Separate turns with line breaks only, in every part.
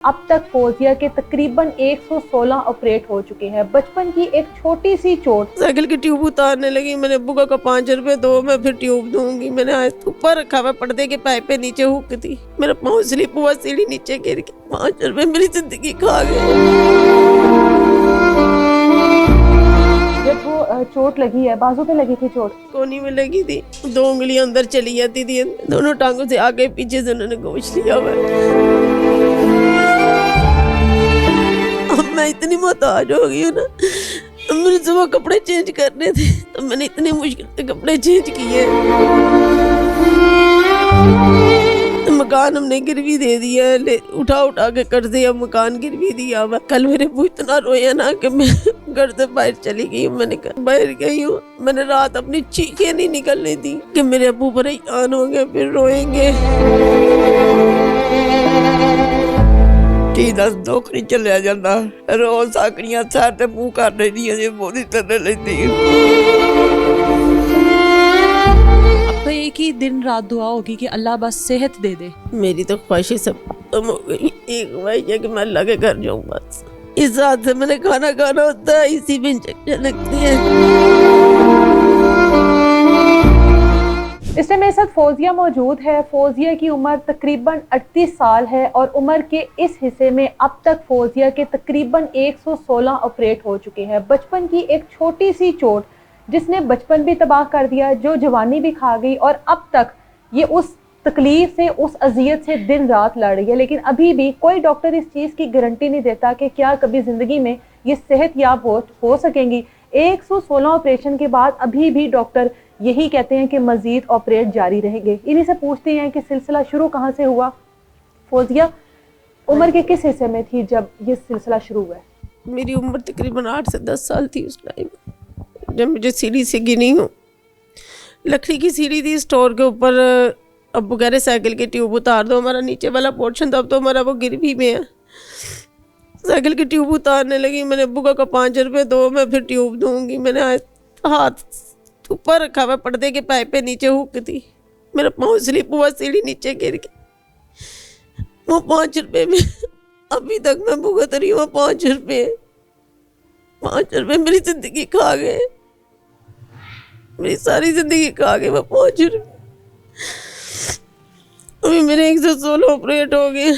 अब तक फौजिया के तकरीबन 116 ऑपरेट हो चुके हैं। बचपन की एक छोटी सी चोट।
साइकिल की ट्यूब उतारने लगी, मैंने अब्बू का 5 रुपए दो, मैं फिर ट्यूब दूंगी। मैंने आज ऊपर रखा हुआ पर्दे के पाइप पे, नीचे हुक थी, मेरा पाँव स्लिप हुआ, सीढ़ी नीचे गिर गई। 5 रुपए मेरी जिंदगी खा गए।
जब वो चोट लगी है, बाजू पे लगी थी चोट,
कोनी में लगी थी, 2 उंगलियां अंदर चली जाती थी, दोनों टांगों से आगे पीछे से उन्होंने गोश लिया हुआ। अब मैं इतनी मोहताज हो गई हूँ ना, मुझे सुबह कपड़े चेंज करने थे तो मैंने इतनी मुश्किल से कपड़े चेंज किए। मकान हमने गिरवी दे दिया, उठा उठा के कर दिया, मकान गिरवी दिया हुआ। कल मेरे अब्बू इतना रोया ना कि मैं घर से बाहर चली गई हूँ। मैंने बाहर गई हूँ, मैंने रात अपनी चीखें नहीं निकलने दी कि मेरे अब्बू परेशान हो गए, फिर रोएंगे।
दस दुख नहीं चलिया जाता, रोज आकड़ियां सार ते मुंह कर रही है, बहुत ही तरह लेती है।
अब तो एक ही दिन रात दुआ होगी कि अल्लाह बस सेहत दे दे।
मेरी तो ख्वाहिशें सब खत्म हो गई। एक ख्वाहिश है कि मैं अल्लाह के घर जाऊँ बस। इस हाथ से मैंने खाना खाना होता है, इसी में इंजेक्शन लगती है।
इस टाइम मेरे साथ फौजिया मौजूद है। फौजिया की उम्र तकरीबन 38 साल है और उम्र के इस हिस्से में अब तक फौजिया के तकरीबन 116 ऑपरेट हो चुके हैं। बचपन की एक छोटी सी चोट जिसने बचपन भी तबाह कर दिया, जो जवानी भी खा गई, और अब तक ये उस तकलीफ से, उस अजियत से दिन रात लड़ रही है। लेकिन अभी भी कोई डॉक्टर इस चीज़ की गारंटी नहीं देता कि क्या कभी ज़िंदगी में ये सेहतयाब हो सकेंगी। 116 ऑपरेशन के बाद अभी भी डॉक्टर यही कहते हैं कि मज़ीद ऑपरेट जारी रहेंगे। इन्हीं से पूछते हैं कि सिलसिला शुरू कहाँ से हुआ। फौजिया, उम्र के किस हिस्से में थी जब ये सिलसिला शुरू हुआ?
मेरी उम्र तकरीबन 8 से 10 साल थी उस टाइम, जब मुझे सीढ़ी से गिरी हूँ। लकड़ी की सीढ़ी थी स्टोर के ऊपर। अब्बू कह रहे साइकिल की ट्यूब उतार दो, हमारा नीचे वाला पोर्शन था, अब तो हमारा वो गिरवी में है। साइकिल की ट्यूब उतारने लगी, मैंने अब्बू का 5 रुपए दो, मैं फिर ट्यूब दूंगी। मैंने आज हाथ ऊपर रखा हुआ पर्दे के पाइप पे, नीचे हुक थी, मेरा पाँव स्लिप हुआ, सीढ़ी नीचे गिर गई। वो 5 रुपए में अभी तक मैं भुगत रही हूँ। 5 रुपए मेरी जिंदगी खा गए, मेरी सारी जिंदगी खा गए वो 5 रुपए। अभी मेरे 116 ऑपरेट हो गए।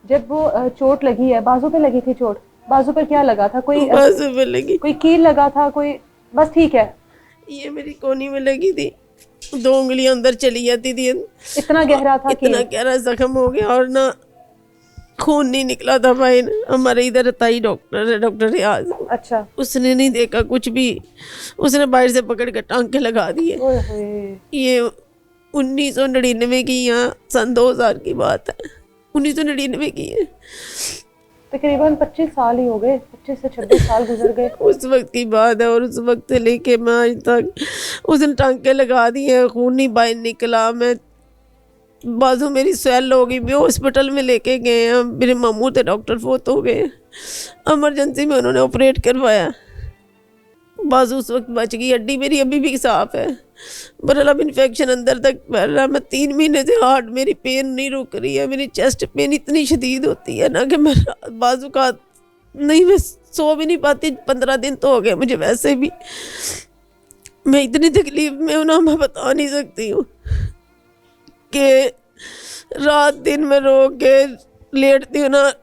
जब वो चोट लगी है, बाजू पे लगी थी चोट, बाजू पर क्या लगा था? कोई
बाजू पे लगी,
कोई कील लगा था? कोई बस ठीक है,
ये मेरी कोनी में लगी थी, 2 उंगलियां अंदर चली जाती थी।
इतना गहरा था?
इतना गहरा जख्म हो गया और ना खून नहीं निकला था भाई। हमारे इधर ताई डॉक्टर है, डॉक्टर रियाज।
अच्छा।
उसने नहीं देखा कुछ भी, उसने बाहर से पकड़ के टांके लगा दिए। ये 1999 की, यहाँ सन 2000 की बात है, 1999 की है।
तकरीबन 25 साल ही हो गए, 25 से 26 साल गुजर गए।
उस वक्त की बात है, और उस वक्त से लेके मैं आज तक, उसने टांके लगा दिए, खून नहीं बाहर निकला। मैं बाजू मेरी स्वेल हो गई, हॉस्पिटल में लेके गए हैं। मेरे मामू थे डॉक्टर, फोत हो गए, इमरजेंसी में उन्होंने ऑपरेट करवाया। बाजू उस वक्त बच गई, हड्डी मेरी अभी भी साफ है, बरल अब इन्फेक्शन अंदर तक फैल रहा है। मैं 3 महीने से हार्ट मेरी पेन नहीं रुक रही है। मेरी चेस्ट पेन इतनी शदीद होती है ना कि मैं बाजू का नहीं, मैं सो भी नहीं पाती। 15 दिन तो हो गए मुझे, वैसे भी मैं इतनी तकलीफ में हूँ ना, मैं बता नहीं सकती हूँ कि रात दिन में रो के लेटती हूँ ना,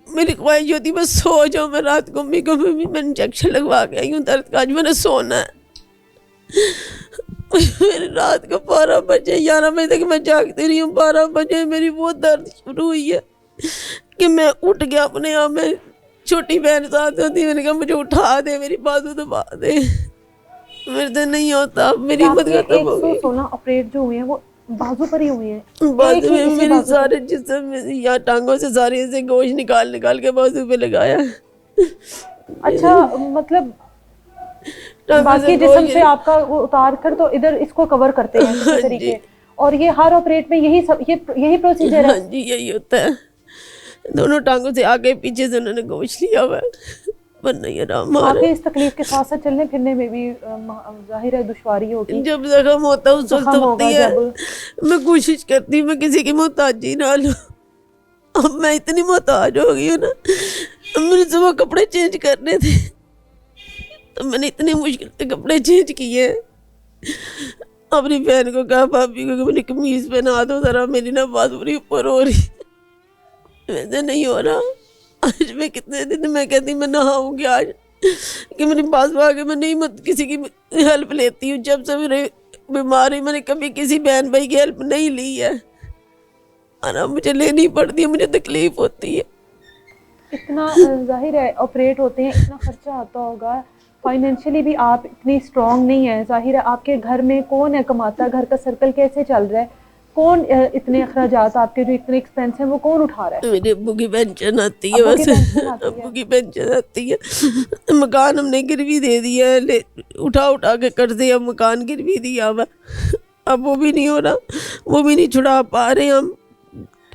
मेरी ख्वाहिश होती मैं सो जाऊँ। मैं रात को भी मैं इंजेक्शन लगवा के आई हूँ दर्द का, आज मैंने सोना है। मेरी रात को 12 बजे 11 बजे तक मैं जागती रही हूँ। 12 बजे मेरी वो दर्द शुरू हुई है कि मैं उठ गया अपने आप में। छोटी बहन साथ होती, मैंने कहा मुझे उठा दे, मेरी बाजू दबा दे, मेरे से नहीं होता, मेरी हिम्मत खत्म हो गई।
116 ऑपरेट जो हुए हैं वो बाजू पर ही हुए हैं।
बाजू में मेरे सारे जिस्म या टांगों से सारे से गोश्त निकाल निकाल के बाजू पे लगाया।
अच्छा, मतलब बाकी जिस्म से आपका वो उतार कर तो इधर इसको कवर करते हैं किसी तरीके, और ये हर ऑपरेट में यही प्रोसीजर है?
हाँ जी, यही होता है। दोनों टांगों से आगे पीछे से उन्होंने गोश्त लिया हुआ है, वरना ये आराम आ रहा है।
इस तकलीफ के साथ साथ चलने फिरने में भी जाहिर है दुश्वारी होगी।
जब जख्म होता है उस वक्त होती है। मैं कोशिश करती हूँ मैं किसी की मोहताजी ना लूं। अब मैं इतनी मोहताज हो गई हूँ ना, मुझे सुबह कपड़े चेंज करने थे तो मैंने इतनी मुश्किल से कपड़े चेंज किए। अपनी बहन को कहा भाभी को कि मेरी कमीज पहना दो जरा, मेरी ना बात पूरी ऊपर हो रही, वैसे नहीं हो रहा। आज मैं कितने दिन मैं कहती मैं नहाऊंगी आज कि मेरी पास आके मैं नहीं मत किसी की हेल्प लेती हूँ। जब से मेरे बीमारी मैंने कभी किसी बहन भाई की हेल्प नहीं ली है, आना मुझे लेनी पड़ती है, मुझे तकलीफ होती है।
इतना जाहिर है ऑपरेट होते हैं, इतना खर्चा आता होगा, फाइनेंशियली भी आप इतनी स्ट्रांग नहीं है। जाहिर है आपके घर में कौन है कमाता, घर का सर्कल कैसे चल रहा है, कौन इतने अखराजात आपके जो इतने एक्सपेंस हैं वो कौन उठा रहा है?
मेरे अब्बू की पेंशन आती है,
अब्बू की
बस
पेंशन आती है।
अब्बू की पेंशन आती है। मकान हमने गिरवी दे दिया है, उठा उठा के कर दिया, मकान गिरवी दिया हुआ, अब वो भी नहीं हो रहा, वो भी नहीं छुड़ा पा रहे हम।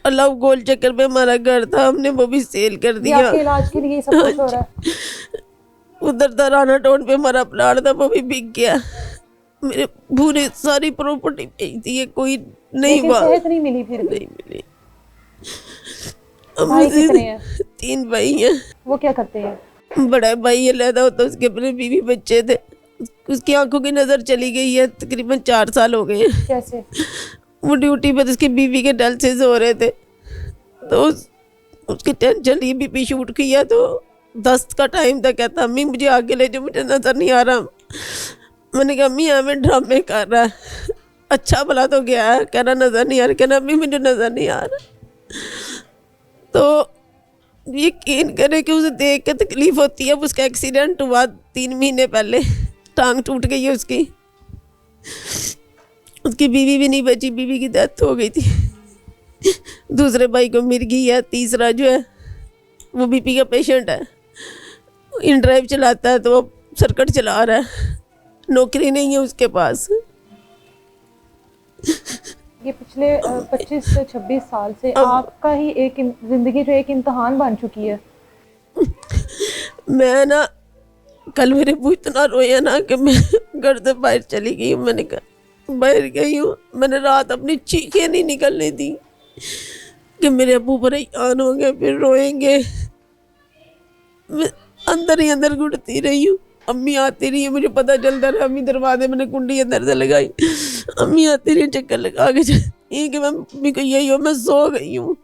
अल्लाह गोल चक्कर पे हमारा घर था, हमने वो भी सेल कर
ये
दिया।
आपके इलाज के लिए ये सब कुछ हो रहा है।
उधर दराना टाउन पे हमारा प्लाट था, वो भी बिक गया। मेरे पूरे सारी प्रॉपर्टी बेच दी है, कोई नहीं
लेकिन
हुआ,
सेहत नहीं मिली फिर भी।
नहीं मिली।
भाई कितने हैं?
3 भाई हैं।
वो क्या करते हैं?
बड़ा भाई अलहदा होता, उसके अपने बीवी बच्चे थे, उसकी आंखों की नज़र चली गई है, तकरीबन 4 साल हो गए हैं।
कैसे?
वो ड्यूटी पर उसकी बीवी के डायलिसिस हो रहे थे, तो उसकी टेंशन ली, बीपी शूट किया, तो 10 का टाइम था, कहता अम्मी मुझे आगे ले जाओ, मुझे नज़र नहीं आ रहा। मैंने कहा अम्मी हमें ड्रामे कर रहा है, अच्छा भला तो गया है, कह रहा नज़र नहीं आ रहा, कहना अम्मी मुझे नज़र नहीं आ रहा। तो यकीन करे कि उसे देख के तकलीफ होती है। अब उसका एक्सीडेंट हुआ 3 महीने पहले, टांग टूट गई है उसकी, उसकी बीवी भी नहीं बची, बीवी की डेथ हो गई थी। दूसरे भाई को मिर्गी है, तीसरा जो है वो बीपी का पेशेंट है, इन ड्राइव चलाता है, तो वो सर्किट चला रहा है, नौकरी नहीं है उसके पास।
ये पिछले 25 से 26 साल से आपका ही एक जिंदगी जो एक इम्तिहान बन चुकी है।
मैं ना कल मेरे अब्बू इतना रोया ना कि मैं घर से बाहर चली गई हूँ। मैंने कहा बाहर गई हूँ, मैंने रात अपनी चीखें नहीं निकलने दी कि मेरे अब्बू परेशान होंगे फिर रोएंगे। मैं अंदर ही अंदर घुटती रही हूँ। अम्मी आती रही है, मुझे पता चलता रहा, अम्मी दरवाजे मैंने कुंडी अंदर से लगाई, अम्मी आती रही चक्कर लगा के कि मैं अम्मी को यही हो, मैं सो गई हूँ।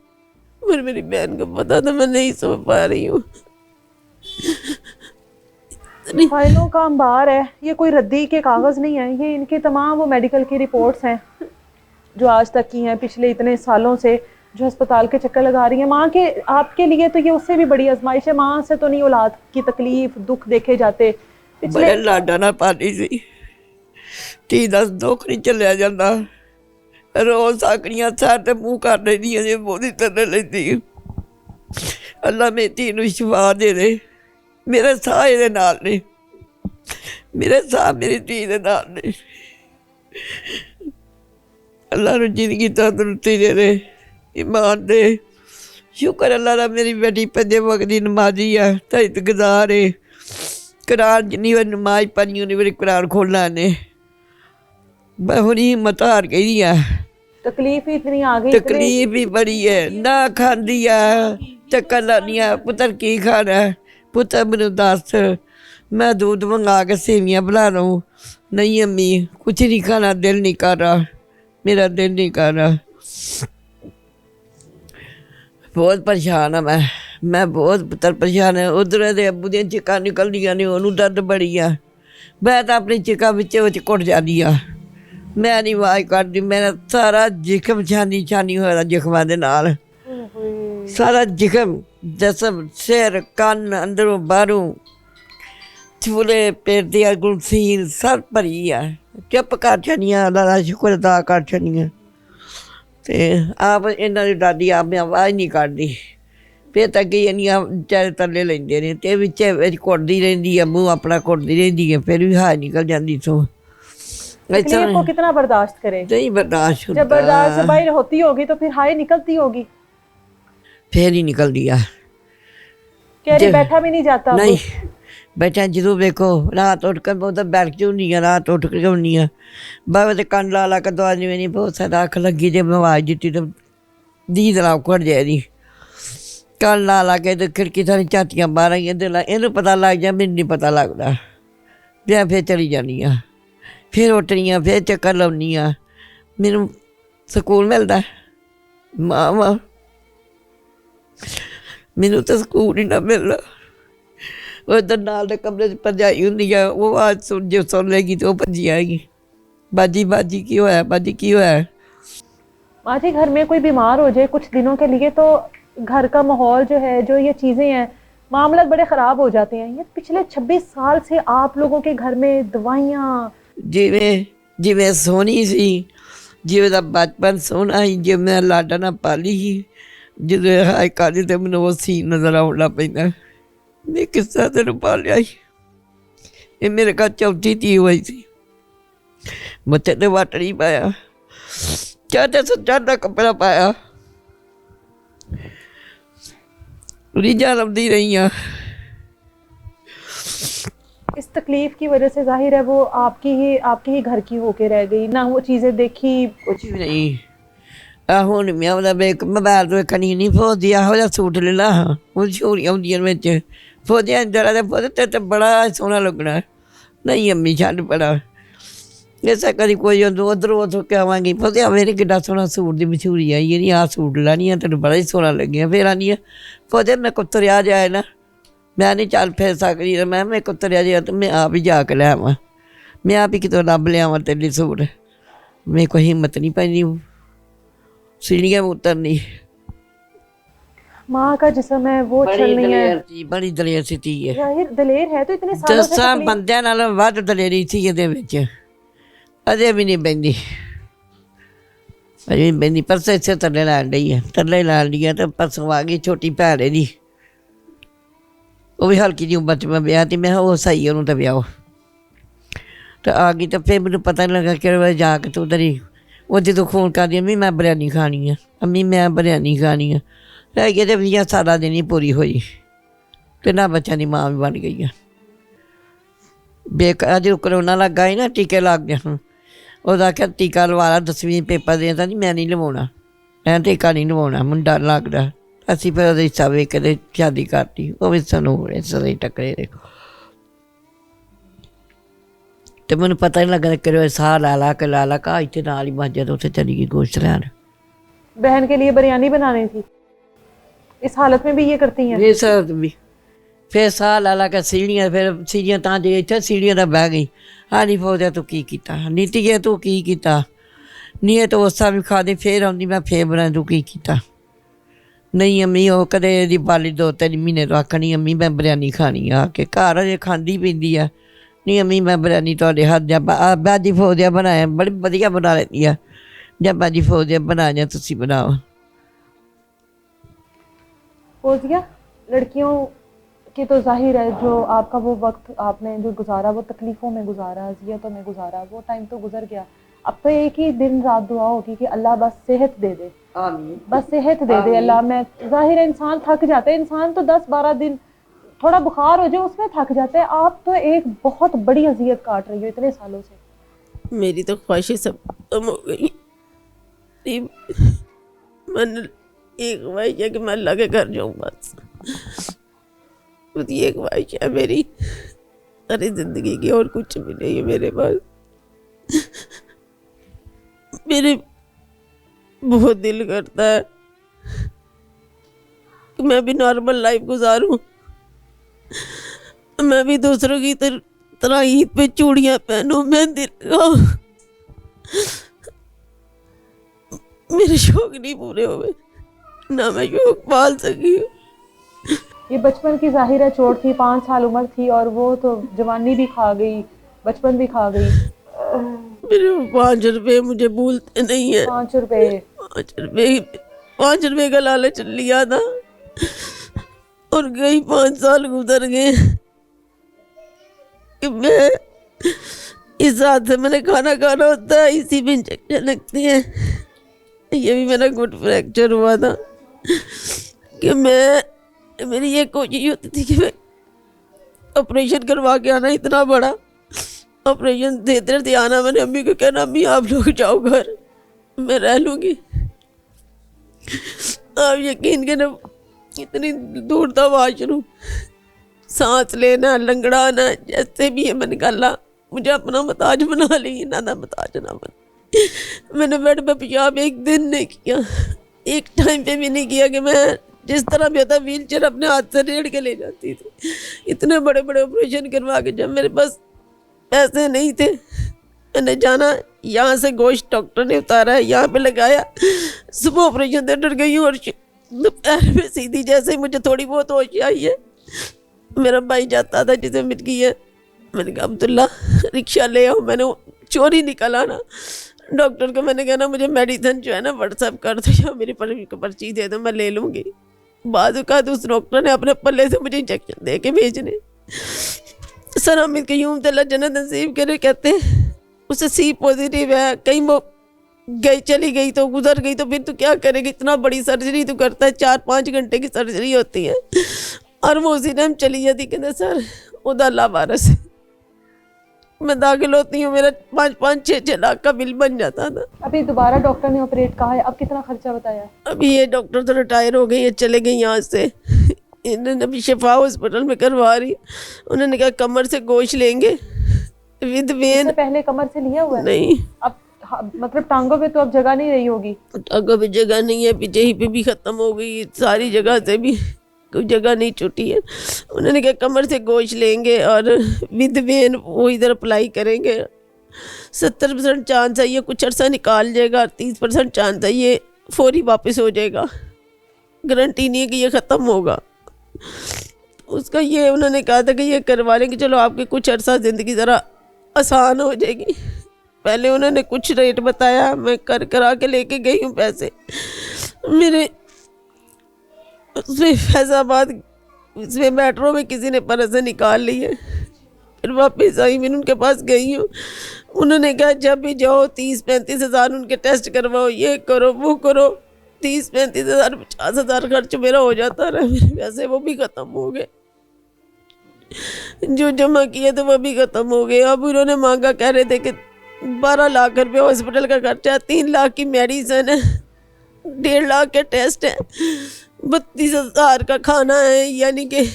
फिर मेरी बहन को पता था मैं नहीं सो पा रही हूँ।
फाइलों का अंबार है, ये कोई रद्दी के कागज़ नहीं है, ये इनके तमाम वो मेडिकल की रिपोर्ट्स हैं जो आज तक की हैं, पिछले इतने सालों से जो अस्पताल के चक्कर लगा रही हैं। माँ के आपके लिए तो ये उससे भी बड़ी आजमाइश है, माँ से तो नहीं औलाद की तकलीफ दुख देखे जाते।
बड़े लाडा ना पाली सी, धी दा दुख नहीं चलिया जाता, रोज साकड़ियां सर ते मूँह कर रही जे बोधी तरह लेती। अल्लाह मेरी धी नूं शिफा दे दे, मेरे साह इहदे नाल ने, मेरे साह मेरी धी दे नाल ने। अल्लाह नूं जिंदगी तंदरुस्ती दे दे, ईमान दे। शुक्र अल्लाह दा मेरी बेटी 5 वक्त दी नमाजी है, तहजदगार है, कुरान जिन्नी बार नमाज पढ़ी उन्नी बारी कुरान खोलना ने। मैं हुण हिम्मत हार गई है,
तकलीफ ही इतनी आ गई,
तकलीफ भी बड़ी है, ना खांदी है, चक्कर लानी है, पुत्र की खाना है, पुत्र मैनू दस, मैं दूध मंगा के सेवियां बना लूँ, नहीं अम्मी कुछ नहीं खाना, दिल नहीं कर रहा, मेरा दिल नहीं कर रहा। बहुत परेशान है मैं बहुत पुत्र परेशान है। उधर दे अब्बू दी चिक्कां निकलदियां ने, ओनू दर्द बड़ी है, मैं तो अपनी चिक्कां विच घुट जाती आ, मैं नहीं आवाज़ करती, मेरा सारा जिस्म छानी होया जख्मां दे नाल, सारा जिस्म जिस्म सिर कन्न अंदरों बाहरों चूले पेट दी गुलसीन सब भरी है। चुप कर छड़ियां, अल्लाह दा शुक्र अदा कर छड़ियां। ते आप इन्हां दी दादी आप में आवाज़ नहीं करदी, फिर तक इन्नियां बेचारे तरले लेंदे ने, ते विच घुटदी रहिंदी है, मूँह अपना घुटदी रहिंदी है, फिर भी हाय निकल जाती सो।
तकलीफ को कितना बर्दाश्त करें?
नहीं बर्दाश्त होता,
जब बर्दाश्त से बाहर होती होगी तो फिर हाय निकलती होगी,
फिर ही निकल दिया।
कह रही बैठा भी नहीं जाता।
नहीं बैठा जो देखो, रात उठ कर बहुत बैठ चुनी है, रात उठ कर होनी है, बाबा तो कन ला ला कर दवा नहीं बहुत सारा अख लगी, जब मैं आवाज़ दी तो दी दलाव घट जाएगी। ਕੰਨ ਲਾ ਕੇ ਤੇ ਖਿੜਕੀ ਸਾਰੀ ਝਾਤੀਆਂ ਬਾਹਰ ਆਈਆਂ ਤੇ ਇਹਨੂੰ ਪਤਾ ਲੱਗ ਜਾ, ਮੈਨੂੰ ਨਹੀਂ ਪਤਾ ਲੱਗਦਾ। ਮੈਂ ਫਿਰ ਚਲੀ ਜਾਂਦੀ ਹਾਂ, ਫਿਰ ਉੱਠਣੀ ਆ, ਫਿਰ ਚੱਕਰ ਲਾਉਣੀ ਆ। ਮੈਨੂੰ ਸਕੂਨ ਮਿਲਦਾ। ਮਾਂ ਮੈਨੂੰ ਤਾਂ ਸਕੂਨ ਹੀ ਨਾ ਮਿਲਦਾ। उधर नाल दे कमरे च भरजाई हुंदी है, वो आवाज सुन लेगी तो भजी आएगी, बाजी बाजी की होया, बाजी की होया।
माँ जी घर में कोई बीमार हो जाए कुछ दिनों के लिए तो घर का माहौल जो है, जो ये चीज़ें हैं, मामला बड़े ख़राब हो जाते हैं। ये पिछले 26 साल से आप लोगों के घर में दवाइयाँ
जिवें जिवें सोनी सी, जिवें दा बचपन सोहना ही, जिवें मैं लाडा ना पाली ही, जिवें हाय काली ते मैनूं वो सीन नज़र आउण लग पैंदा। मैं किस तरह तेन पालिया ही। ये मेरे घर चौथी धी हुई थी। मत्थे ते वट नहीं पाया, चाहते सच्चा का कपड़ा पाया, रीझां लभदी रही।
इस तकलीफ की वजह से जाहिर है वो आपकी ही घर की होके रह गई ना, वो चीज़ें देखी
कुछ भी नहीं। ਹੁਣ ਮੈਂ ਉਹਦਾ ਵੇਖ ਮੋਬਾਈਲ ਤੋਂ ਕਨੀ ਨਹੀਂ ਫੋਦੀ, ਇਹੋ ਜਿਹਾ ਸੂਟ ਲੈ ਲਾ, ਉਹ ਛੋਰੀਆਂ ਹੁੰਦੀਆਂ ਵਿੱਚ ਫੋਦੀਆਂ ਜਰਾ ਦੇ ਫੋਦੇ ਤੇ ਬੜਾ ਸੋਹਣਾ ਲੱਗਣਾ। ਨਹੀਂ ਅੰਮੀ ਛੱਡ ਬੜਾ ਐਸਾ ਕਦੀ ਕੋਈ ਉਧਰੋਂ ਉੱਥੋਂ ਕਹਾਂਗੀ ਫੋਦਿਆ ਮੇਰੇ ਕਿੱਡਾ ਸੋਹਣਾ ਸੂਟ ਦੀ ਮਸ਼ਹੂਰੀ ਆਈ ਹੈ, ਨਹੀਂ ਆਹ ਸੂਟ ਲੈਣੀ ਆ, ਤੈਨੂੰ ਬੜਾ ਹੀ ਸੋਹਣਾ ਲੱਗਿਆ। ਫਿਰ ਆਉਂਦੀ ਆ ਫੋਦੇ ਮੈਂ ਕੋ ਤੁਰਿਆ ਜਾਏ ਨਾ, ਮੈਂ ਨਹੀਂ ਚੱਲ ਫਿਰ ਸਕਦੀ। ਮੈਂ ਕੋ ਤੁਰਿਆ ਜਾਏ ਤਾਂ ਮੈਂ ਆਪ ਹੀ ਜਾ ਕੇ ਲੈ ਆਵਾਂ, ਮੈਂ ਆਪ ਹੀ ਕਿਤੋਂ ਲੱਭ ਲਿਆਵਾਂ ਤੇਰੇ ਲਈ ਸੂਟ। ਮੇਰੇ ਕੋਲ ਹਿੰਮਤ नहीं पैनी सीढ़ियाँ में उतरनी।
माँ का जिस्म है वो चल नहीं है।
बड़ी दलेर सी थी है,
जाहिर दलेर है तो इतने सालों से
दसां बंदियां नाल वध दलेरी थी ਇਹਦੇ ਵਿੱਚ। अजे भी नहीं पैंदी, अजे नहीं पैंदी। परसों इत्थे तरले लैन डई है, तरले लैन दी है तो परसों आ गई छोटी भैन ਇਹਦੀ, ਉਹ ਵੀ हल्की जी उम्र च मैं ब्याह ती। मैं वो सही ਉਹਨੂੰ ਤਾਂ ਵਿਆਹੋ तो आ गई। तो फिर मैनूं पता नहीं लगा कि जाके तो उधर ही वो जो फोन कर दी, अम्मी मैं बिरयानी खानी है, अम्मी मैं बिरयानी खानी है। रह गए तो 20 साल दिन ही पूरी हुई तो ना बच्चों की माँ भी बन गई है। बेकार जो करोना लगा ही ना, टीके लग गए हैं, उसका आख्या टीका लवा ला, 10वीं पेपर देता नहीं, मैं नहीं लवाना, मैं टीका नहीं लवाना, मैं डर लगता। असी फिर वो हिस्सा वेख के शादी करती, वो भी सानू हिस्सा ही टकरे। देखो तो मैंने पता नहीं लगा कि साह ला कहा इतने नाल ही बच जाए तो उत्थे चली गई गोश्त लैन।
बहन के लिए बिरयानी बनानी थी, इस हालत में भी ये करती हैं?
इस हालत भी फिर साह ला के सीढ़ियाँ, फिर सीढ़ियाँ तां जे इत्थे सीढ़ियाँ दा बह गई। हाँ नहीं फोदे तू की कीता, नीति है तू की कीता, नहीं है तो उसा भी खा दे। फिर आउंदी मैं फिर बना, तू की कीता। नहीं अम्मी वो कदे दी बाली 2-3 महीने तो आखनी अम्मी मैं बिरयानी खानी आ के घर अजे खांदी पींदी आ। नहीं अम्मी मैं बिरयानी तुहाडे हाथ दी बाजी फोदिया बनाया, बड़ी वधिया बना लेंदी है, जब बाजी फोदिया बनाया तुसीं बनाओ।
फोजिया लड़कियों की तो जाहिर है जो आपका वो वक्त आपने जो गुजारा वो तकलीफ़ों में गुजारा, अजियतों में गुजारा, वो टाइम तो गुजर गया। अब तो एक ही दिन रात दुआ होगी कि अल्लाह बस सेहत दे दे,
आमीन,
बस सेहत दे दे अल्लाह। मैं जाहिर है इंसान थक जाता है, इंसान तो 10-12 दिन थोड़ा बुखार हो जाए उसमें थक जाता है। आप तो एक बहुत बड़ी अजियत काट रही हो इतने सालों से।
मेरी तो ख्वाहिशें सब कम हो गई। मैंने एक ख्वाहिश है कि मैं अल्लाह के घर जाऊँ, बस ये ख्वाहिश है मेरी सारी जिंदगी की, और कुछ भी नहीं है मेरे पास। मेरे बहुत दिल करता है कि मैं भी नॉर्मल लाइफ गुजारूं, मैं भी दूसरों की तरह ईद पे चूड़ियां पहनूं, मेहंदी लगाऊं। मेरे शौक नहीं पूरे हुए, ना मैं शौक पाल सकी।
ये बचपन की जाहिर है चोट थी, 5 साल उम्र थी और वो तो जवानी भी खा गई, बचपन भी खा गई।
मेरे 5 रुपए मुझे भूलते नहीं है।
5 रुपए
5 रुपए का लालच लिया था और कई 5 साल गुजर गए कि मैं इस हाथ से मैंने खाना खाना होता है, इसी में इंजेक्शन लगते हैं। ये भी मेरा घुट फ्रैक्चर हुआ था कि मेरी ये कोशिश होती थी कि मैं ऑपरेशन करवा के आना, इतना बड़ा ऑपरेशन देते आना। मैंने अम्मी को कहना अम्मी आप लोग जाओ घर, मैं रह लूँगी। आप यकीन करें इतनी दूर था वॉशरूम, सांस लेना लंगड़ाना जैसे भी है। मैंने कहा अल्लाह मुझे अपना मुताज बना ली, ना मुताज ना बना। मैंने बेड पे पेशाब एक दिन नहीं किया, एक टाइम पे भी नहीं किया कि मैं जिस तरह भी होता व्हील चेयर अपने हाथ से रेड़ के ले जाती थी। इतने बड़े बड़े ऑपरेशन करवा के जब मेरे पास पैसे नहीं थे, मैंने जाना, यहाँ से गोश्त डॉक्टर ने उतारा है, यहाँ पे लगाया, सुबह ऑपरेशन थिएटर गई हूँ और दोपहर में सीधी जैसे ही मुझे थोड़ी बहुत होश आई है, मेरा भाई जाता था जिसे मिल गई है, मैंने कहा अब्दुल्ला रिक्शा ले आओ। मैंने चोरी निकला ना, डॉक्टर को मैंने कहा ना मुझे मेडिसिन जो है ना व्हाट्सएप कर दो या मेरी पर्ची दे दो, मैं ले लूँगी। बाद का उस डॉक्टर ने अपने पल्ले से मुझे इंजेक्शन दे के भेजने। सर हामिद क़य्यूम तल्ला जन्नत नसीब करे कहते हैं उसे सी पॉजिटिव है, कहीं वो गई चली गई तो गुजर गई तो फिर तो क्या करेगी, इतना बड़ी सर्जरी तो करता है, 4-5 घंटे की सर्जरी होती है और वो उसी टाइम चली जाती। कहते सर उधर अल्लाह वारस है, मैं दाखिल होती हूँ मेरा 5-6 लाख का बिल बन जाता था।
अभी दोबारा डॉक्टर ने ऑपरेट कहा है, अब कितना खर्चा बताया?
अभी ये डॉक्टर तो रिटायर हो गई है, चले गई यहाँ से, इन्होंने अभी शिफा हॉस्पिटल में करवा रही। उन्होंने कहा कमर से गोश्त लेंगे विद वेन।
पहले कमर से लिया हुआ है?
नहीं,
अब मतलब टांगों पे तो अब जगह नहीं रही होगी?
टांगों पे जगह नहीं है, पीछे ही पे भी ख़त्म हो गई, सारी जगह से भी कोई जगह नहीं छूटी है। उन्होंने कहा कमर से गोश्त लेंगे और विद वेन वो इधर अप्लाई करेंगे। 70% चांस है ये कुछ अर्सा निकाल जाएगा, 30% चांस है ये फौरी वापस हो जाएगा, गारंटी नहीं है कि ये ख़त्म होगा। उसका ये उन्होंने कहा था कि ये करवा लेंगे, चलो आपकी कुछ अर्सा ज़िंदगी ज़रा आसान हो जाएगी। पहले उन्होंने कुछ रेट बताया, मैं करा के लेके गई हूँ पैसे, मेरे उसमें फैज़ाबाद उसमें मेट्रो में किसी ने पैसे निकाल लिए, फिर वापस आई, मैं उनके पास गई हूँ। उन्होंने कहा जब भी जाओ 30-35 हज़ार उनके टेस्ट करवाओ, ये करो वो करो, 30-35 हज़ार 50 हज़ार खर्च मेरा हो जाता रहा। मेरे पैसे वो भी ख़त्म हो गए, जो जमा किए थे वो भी ख़त्म हो गए। अब उन्होंने मांगा, कह रहे थे कि 12 लाख रुपये हॉस्पिटल का खर्चा है, 3 लाख की मेडिसिन है, 1.5 लाख के टेस्ट है, 32 हज़ार का खाना है, यानी कि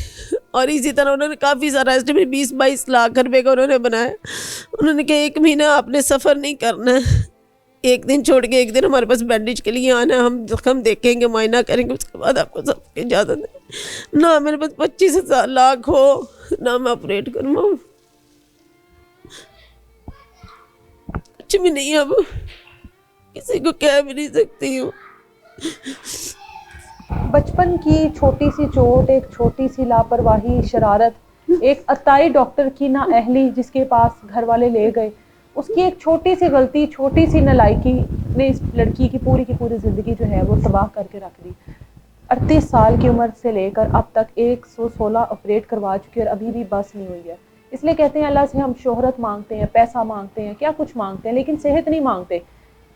और इसी तरह उन्होंने काफ़ी सारा एस्टिमेट 20-22 लाख रुपए का उन्होंने बनाया। उन्होंने कहा 1 महीना आपने सफ़र नहीं करना है, 1 दिन छोड़ के 1 दिन हमारे पास बैंडेज के लिए आना है, हम देखेंगे, मुआयना करेंगे, उसके बाद आपको सब इजाज़त है। ना मेरे पास 25 लाख हो, ना मैं ऑपरेट करवाऊँ, कुछ भी नहीं, अब किसी को कह भी नहीं सकती हूँ।
बचपन की छोटी सी चोट, एक छोटी सी लापरवाही, शरारत, एक अताई डॉक्टर की नाअहली जिसके पास घर वाले ले गए, उसकी एक छोटी सी गलती, छोटी सी नालायकी ने इस लड़की की पूरी ज़िंदगी जो है वो तबाह करके रख दी। 38 साल की उम्र से लेकर अब तक 116 ऑपरेट करवा चुकी है और अभी भी बस नहीं हुई है। इसलिए कहते हैं अल्लाह से हम शोहरत मांगते हैं, पैसा मांगते हैं, क्या कुछ मांगते हैं, लेकिन सेहत नहीं मांगते।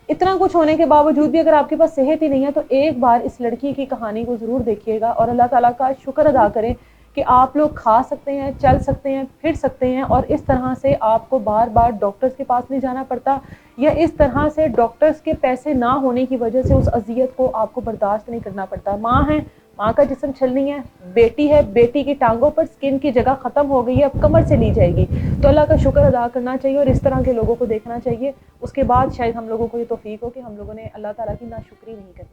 इतना कुछ होने के बावजूद भी अगर आपके पास सेहत ही नहीं है तो एक बार इस लड़की की कहानी को ज़रूर देखिएगा और अल्लाह ताला का शुक्र अदा करें कि आप लोग खा सकते हैं, चल सकते हैं, फिर सकते हैं और इस तरह से आपको बार बार डॉक्टर्स के पास नहीं जाना पड़ता, या इस तरह से डॉक्टर्स के पैसे ना होने की वजह से उस अजियत को आपको बर्दाश्त नहीं करना पड़ता। माँ है, माँ का जिस्म छलनी है, बेटी है, बेटी की टांगों पर स्किन की जगह ख़त्म हो गई है, अब कमर से ली जाएगी। तो अल्लाह का शुक्र अदा करना चाहिए और इस तरह के लोगों को देखना चाहिए। उसके बाद शायद हम लोगों को ये तौफीक हो कि हम लोगों ने अल्लाह ताला की नाशुक्री नहीं करनी।